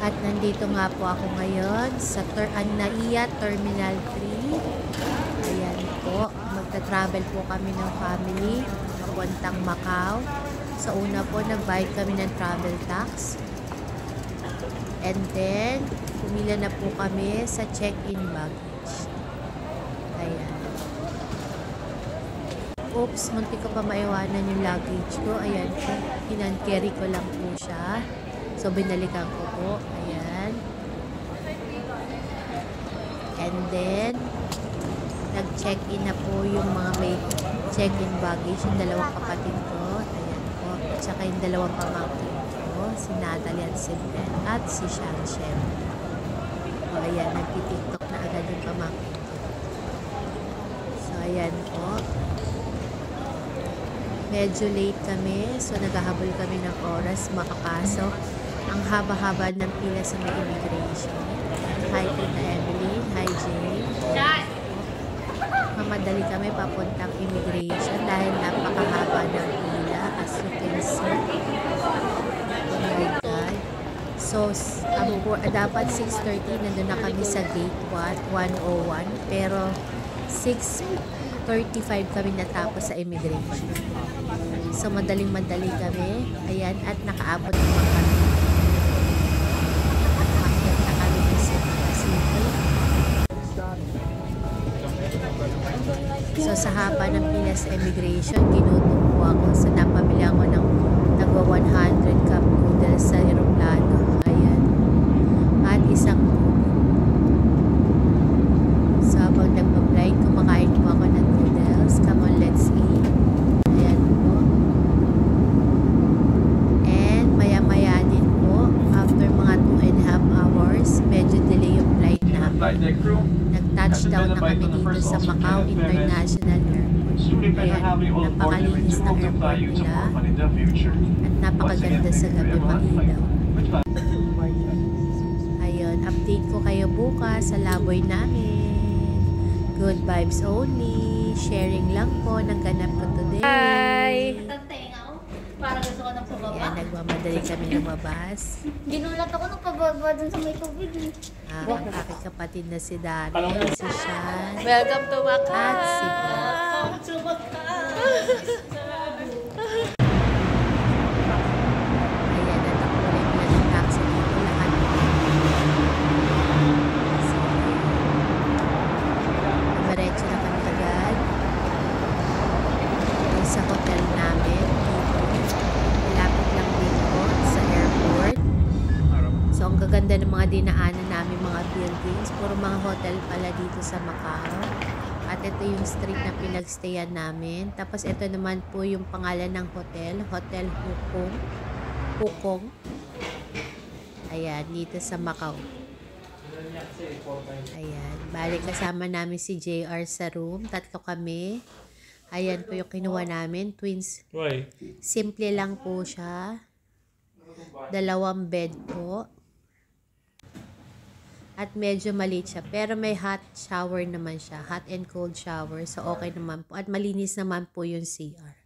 At nandito nga po ako ngayon sa Naiya Terminal 3. Ayan po, magta-travel po kami ng family papuntang Macau. Sa una po, nagbayad kami ng travel tax. And then, pumila na po kami sa check-in baggage. Ayan. Oops, munti ko pa maiwanan yung luggage ko. Ayan po, carry ko lang po siya. So, binalikan ko po. Ayan. And then, nag-check-in na po yung mga may check-in baggage. Yung dalawang kapatid ko. Ayan po. At saka yung dalawang pamangkin ko. Si Natalie at si Ben. At si Shanshem. O, ayan. Nagtitiktok na agad yung pamangkin ko. So, ayan po. Medyo late kami. So, naghahabol kami ng oras makapasok. Ang haba-haba ng pila sa may immigration. Hi, Tita Evelyn. Hi, Jane. Mamadali kami papuntang immigration dahil napakahaba ng pila as you can see. Oh my God. So, dapat 6:30 nandun na kami sa gate 101 pero 6:35 kami natapos sa immigration. So, madaling-madali kami. Ayan, at nakaabot naman kami. Umakyat na kami sa City. So, sa haba ng pila sa immigration, ginutumpo ako. So, napamili ako ng nagwa 100 cup noodles sa aeroplano. Ayan. At isang so, habang nagpa-flight, kumakain po ako ng noodles. Come on, let's eat. Ayan po. And maya-maya din po, after mga 2.5 hours, medyo delay yung flight namin. Nag-touchdown na kami dito sa Macau International Airport. Ayan, napakalinis ng airport nila. At napakaganda sa gabi mag-ilaw. Ayun, update ko kayo bukas sa laboy namin. Good vibes only. Sharing lang po. Nagganap ko today. Hi! Para gusto ko ng pababa. Ayan, nagmamadali kami lumabas. Ginulat ako ng pababa dun sa may tubig. Ang aking kapatid na si Dani, si Sean, Welcome to Macau! at si Bob. Ayan, natakulay na ng taxi dito lahat. So, diretso na kami agad. Dito sa hotel namin. Malapit lang dito sa airport. So, ang gaganda ng mga dinaanan namin mga buildings. Puro mga hotel pala dito sa Macau. At ito yung street na pinagstayan namin. Tapos ito naman po yung pangalan ng hotel. Hotel Hukong. Hukong. Ayan, dito sa Macau. Ayan. Balik kasama namin si JR sa room. Tatlo kami. Ayan po yung kinuha namin. Twins. Why? Simple lang po siya. 2 bed po. At medyo maliit siya. Pero may hot shower naman siya. Hot and cold shower. So, okay naman po. At malinis naman po yung CR.